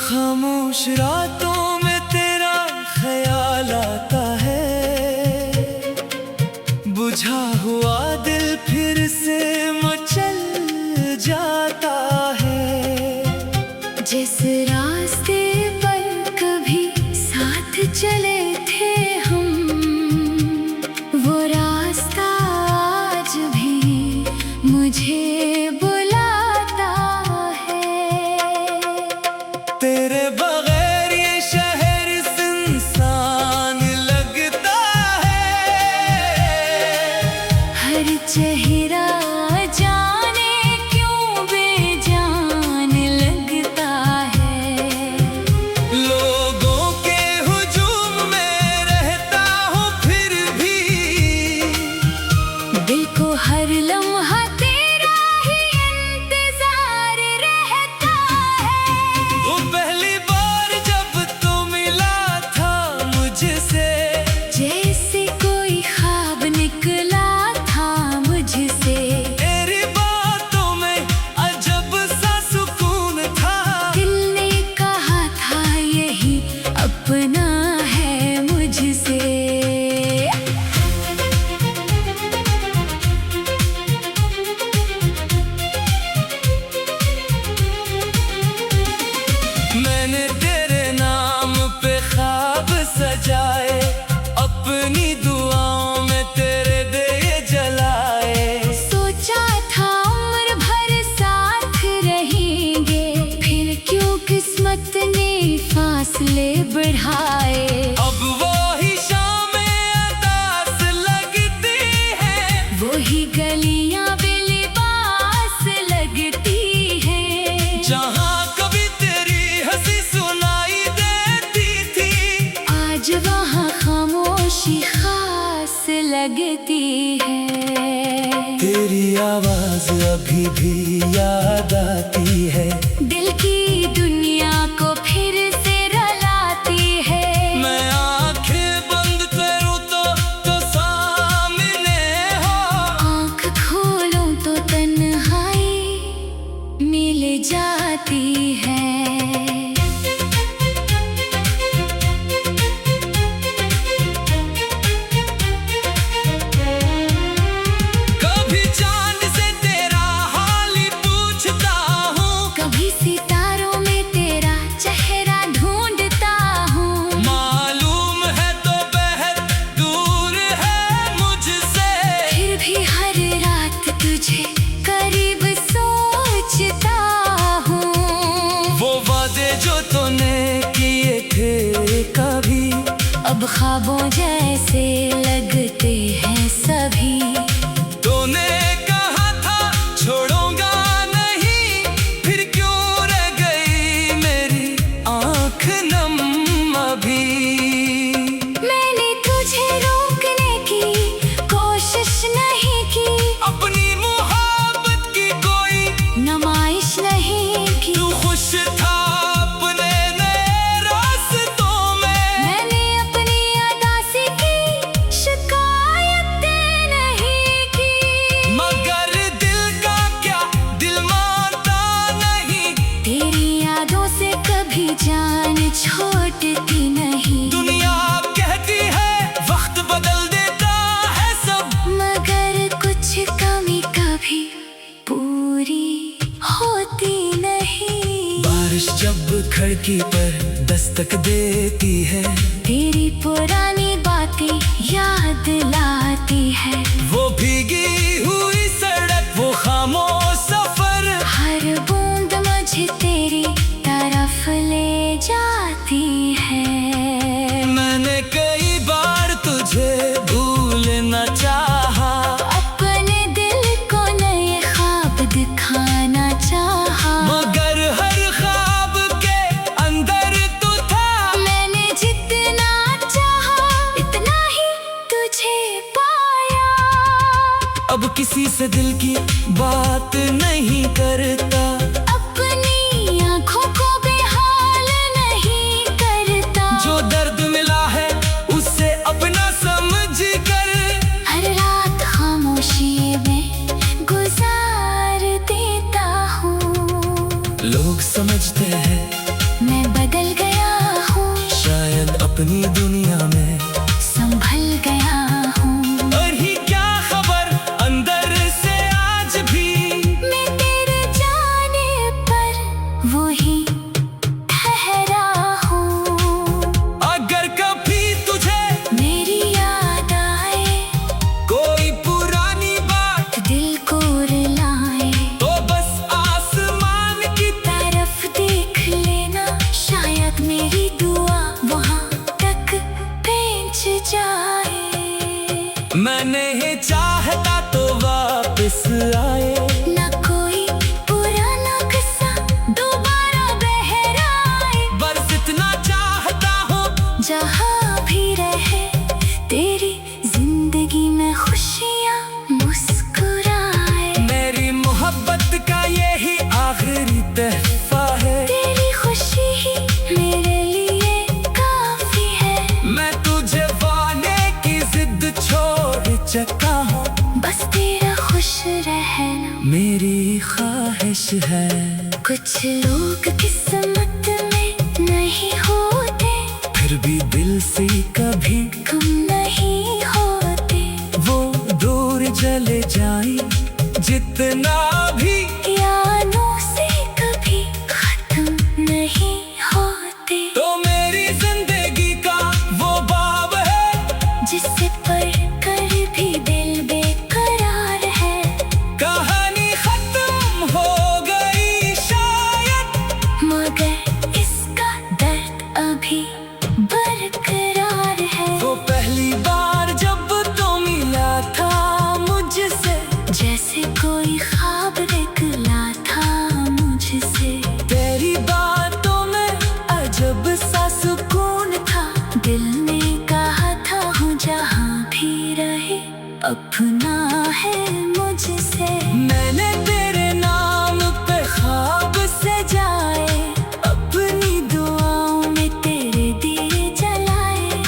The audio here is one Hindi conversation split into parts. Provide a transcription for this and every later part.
खामोश रातों में तेरा ख्याल आता है, बुझा हुआ दिल फिर से मचल जाता है। जिस रास्ते पर कभी साथ चले थे हम, वो रास्ता आज भी मुझे बुलाता है। तेरे बगैर ये शहर सुनसान लगता है, हर चेहरा जाने क्यों बेजान लगता है। लोगों के हुजूम में रहता हूँ फिर भी, दिल को हर लम्हा तेरा ही इंतजार रहता है। वो पहली बार जब तू मिला था मुझसे, जैसे कोई ख्वाब निकला था मुझसे। तेरी बातों में अजब सा सुकून था, दिल ने कहा था यही अपना है मुझसे। मैंने तेरे नाम पे ख्वाब सजाए, अपनी दुआओं में तेरे दिए जलाए। सोचा था उम्र भर साथ रहेंगे, फिर क्यों किस्मत ने फासले बढ़ाए। अब वो ही शामें अतास लगती है, वही गलियां बेलिबास लगती हैं। जहाँ कभी तेरी हंसी सुनाई देती थी, आज वहाँ खामोशी खास लगती है। तेरी आवाज अभी भी याद आती है, दिल की दुनिया को फिर से रुलाती है। मैं आंखें बंद करूँ तो सामने हो, आँख खोलूं तो तन्हाई मिल जाती है। कभी चांद से तेरा हाल ही पूछता हूँ, कभी सितारों में तेरा चेहरा ढूंढता हूँ। मालूम है तो बेहद दूर है मुझसे, फिर भी हर रात तुझे करीब सोचता हूँ। वो वादे जो तूने किए थे कभी, अब ख्वाबों जैसे लगते हैं सभी। तूने कहा था छोड़ूंगा नहीं, फिर क्यों रह गई मेरी आंख नम अभी। मैंने तुझे रोकने की कोशिश नहीं की, अपनी मोहब्बत की कोई नुमाइश नहीं की। तू खुश था अपने नए रास्तों में, मैंने अपनी अदासी की शिकायत नहीं की। मगर दिल का क्या दिल मानता नहीं, तेरी यादों से कभी जान छोड़ती नहीं। दुनिया कहती है वक्त बदल देता है सब, मगर कुछ कमी कभी पूरी होती नहीं। बारिश जब खिड़की पर दस्तक देती है, तेरी पुरानी बातें याद लाती है। वो भीगी हुई सड़क, वो खामोश सफर, हर बूंद मुझे तेरी तरफ ले जाती है। मैंने कई बार तुझे भूलना चाहा, अपने दिल को नए ख्वाब दिखा से दिल की बात नहीं करता, अपनी आंखों को बेहाल नहीं करता। जो दर्द मिला है उससे अपना समझ कर हर रात खामोशी में गुजार देता हूँ। लोग समझते हैं मैं बदल गया हूँ, शायद अपनी दुनिया में संभल गया हूँ। और ही क्या खबर अंदर से आज भी मैं तेरे जाने पर वही ठहरा हूँ। अगर कभी तुझे मेरी याद आए, कोई पुरानी बात दिल को रुलाए, तो बस आसमान की तरफ देख लेना, शायद मेरी दुआ वहाँ तक पहुँच जाए। मैं नहीं चाहता तो वापस आए, ना कोई पुराना किस्सा दोबारा दोहराए। बस इतना चाहता हूँ जहाँ भी रहे तेरी जिंदगी में खुशियाँ मुस्कुराए। मेरी मोहब्बत का यही आखिरी तोहफा है। तेरी खुशी ही मेरे लिए काफी है। मैं तुझे पाने की जिद छोड़ चुका हूँ, बस तेरा खुश रहना मेरी ख्वाहिश है। कुछ लोग किस्मत में नहीं होते, फिर भी दिल से कभी गुम नहीं होते। वो दूर चले जाए जितना भी, यादों से कभी खत्म नहीं होते। तो मेरी जिंदगी का वो बाब है जिसे पढ़ कर भी दिल बेकरार है। कहानी खत्म हो गई शायद, मगर इसका दर्द अभी बरकरार है। वो पहली बार जब तो मिला था मुझसे, जैसे कोई ख्वाब निकला था मुझसे। तेरी बातों में अजब सा सुकून था। दिल ने कहा था हूँ जहाँ भी रहे अपना है मुझसे। मैंने तेरे नाम पे ख्वाब सजाए, अपनी दुआओं में तेरे दिए जलाए।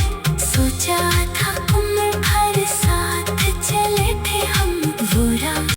सोचा था उम्र भर साथ चले थे हम, वो रात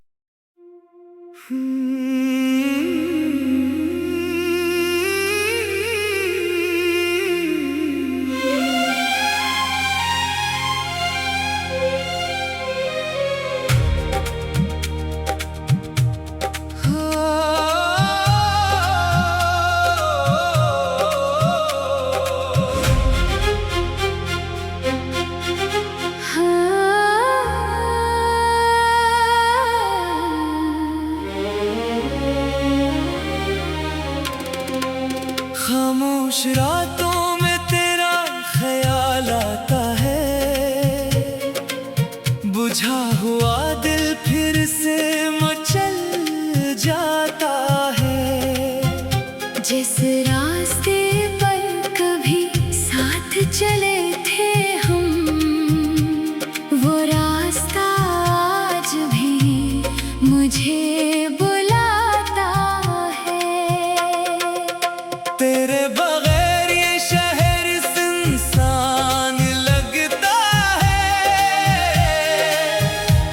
खामोश रातों में तेरा ख्याल आता है, बुझा हुआ दिल फिर से मचल जाता है। जिस रास्ते पर कभी साथ चले थे हम, वो रास्ता आज भी मुझे बुलाता है। तेरे बगैर ये शहर सुनसान लगता है।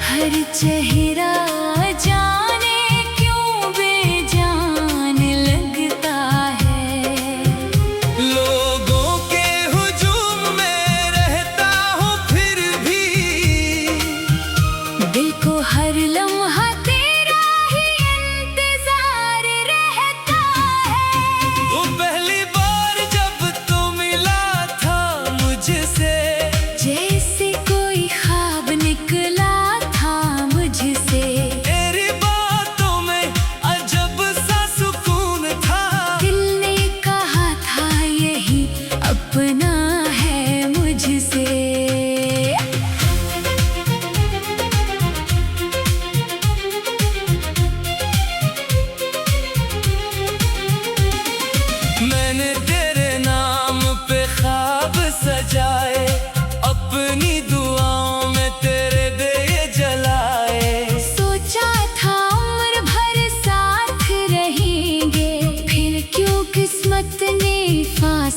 हर चेहरा जाने क्यों बेजान लगता है। लोगों के हुजूम में रहता हूँ फिर भी, दिल को हर लम्हा तेरा ही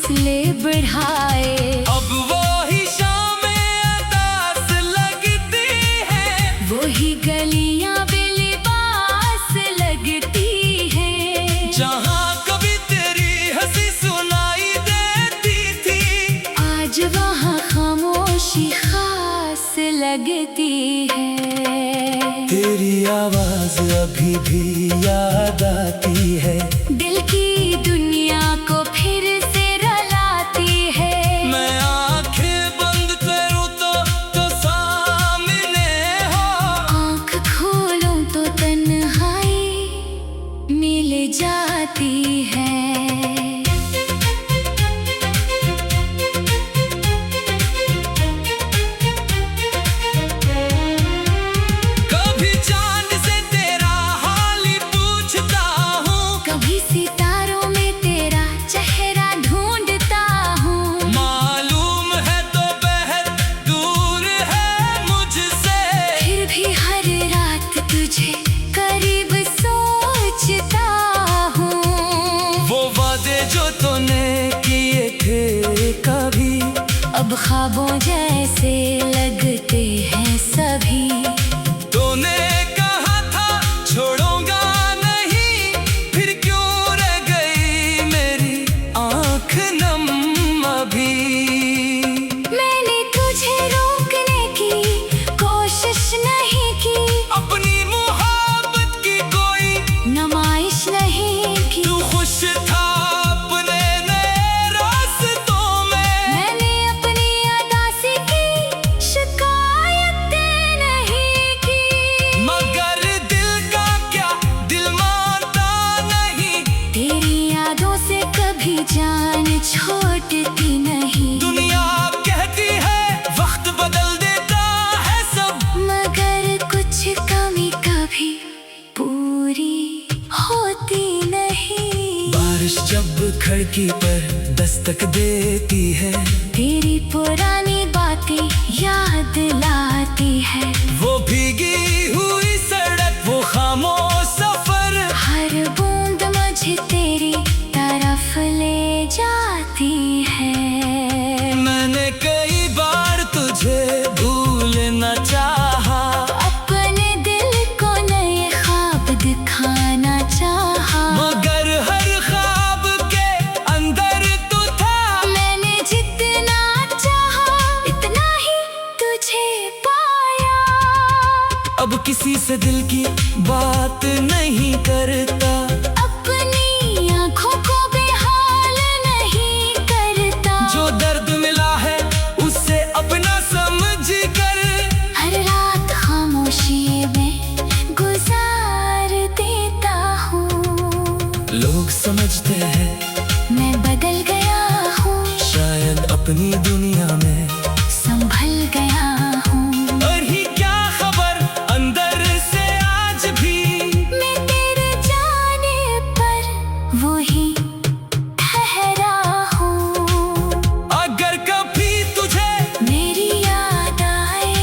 हौसले बढ़ाए। अब वो ही शामें अदास लगती है, वही गलियां बेलिबास लगती है। जहाँ कभी तेरी हंसी सुनाई देती थी, आज वहाँ खामोशी खास लगती है। तेरी आवाज अभी भी याद आती है, दिल की दुनिया को फिर से रुलाती है। मैं आंखें बंद करूं तो सामने हो, आँख खोलूं तो तन्हाई मिल जाती है। कभी चांद से तेरा हाल ही पूछता हूँ, कभी सितारों में तेरा चेहरा ढूंढता हूँ। मालूम है दोपहर दूर है मुझसे, फिर भी हर रात तुझे करीब सोचता हूँ। वो वादे जो तूने किए थे कभी, अब ख्वाबों जैसे लगते हैं सभी। तूने कहा था छोड़ूंगा नहीं, फिर क्यों रह गई मेरी आंख नम अभी। मैंने तुझे रोकने की कोशिश नहीं की, अपनी मोहब्बत की कोई नुमाइश नहीं की। तू खुश था अपने नए रास्तों में, मैंने अपनी अदासी की शिकायत नहीं की। मगर दिल का क्या, दिल मानता नहीं। तेरी यादों से कभी जान छोड़ती नहीं। दुनिया कहती है वक्त बदल देता है सब, मगर कुछ कमी कभी पूरी होती नहीं। बारिश जब खिड़की पर दस्तक देती है, तेरी पुरानी बातें याद लाती है। वो भीगी हुई सड़क, वो खामोश सफर, हर बूंद मुझे तेरी तरफ ले जाती है। मैंने कई बार तुझे भूलना चाहा, अपने दिल को नए ख्वाब दिखाना चाहा। मगर हर ख्वाब के अंदर तू था। मैंने जितना चाहा इतना ही तुझे पाया। अब किसी से दिल की बात नहीं करता, अपनी आँखों को बेहाल नहीं करता। जो दर्द मिला है उससे अपना समझ कर, हर रात खामोशी में गुजार देता हूँ। लोग समझते हैं मैं बदल गया हूँ, शायद अपनी दुनिया में, संभल गया हूँ। और ही क्या खबर अंदर से आज भी, मैं तेरे जाने पर वही ठहरा हूँ। अगर कभी तुझे मेरी याद आए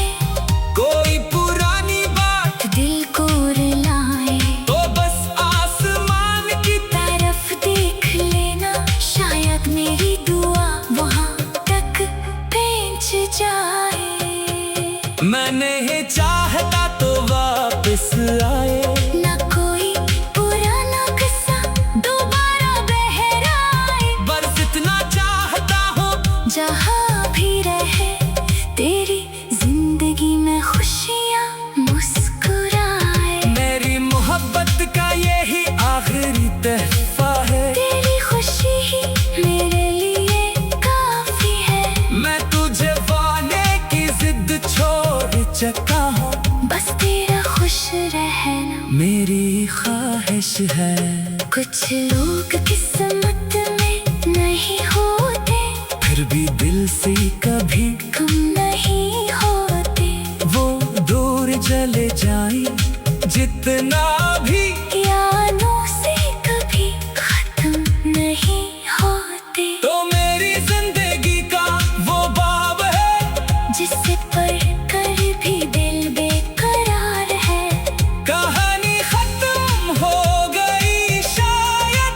कोई पुरानी बात, तो दिल को रुलाए। तो बस आसमान की तरफ देख लेना, शायद मेरी दुआ वहाँ तक पहुँच जाए। मैंने चाहता तो वापस आए, न कोई पुराना किस्सा दोबारा बहराए। बस इतना चाहता हूँ जहाँ भी रहे तेरी जिंदगी में खुशियाँ मुस्कुराए। मेरी मोहब्बत का यही आखिरी तहफा है, तेरी खुशी ही मेरे लिए काफी है। मैं तुझे पाने की जिद छोड़ चुका हूँ, बस तेरा खुश रहना मेरी ख्वाहिश है। कुछ लोग किस्मत में नहीं होते, फिर भी दिल से कभी कम नहीं होते। वो दूर चले जाए जितना भी, यादों से कभी खत्म नहीं होते। तो मेरी जिंदगी का वो बाब है, जिसे पढ़ कर भी दिल बेकरार है। कहानी खत्म हो गई शायद,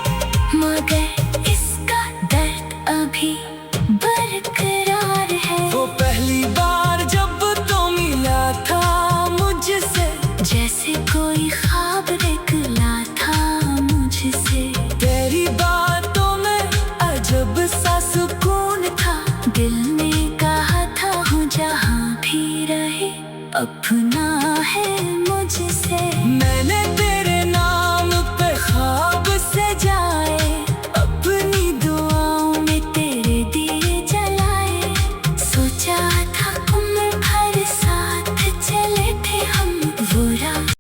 मगर इसका दर्द अभी कोई ख्वाब निकला था मुझसे। तेरी बातों में अजब सा सुकून था। दिल ने कहा था हूँ जहाँ भी रहे अपना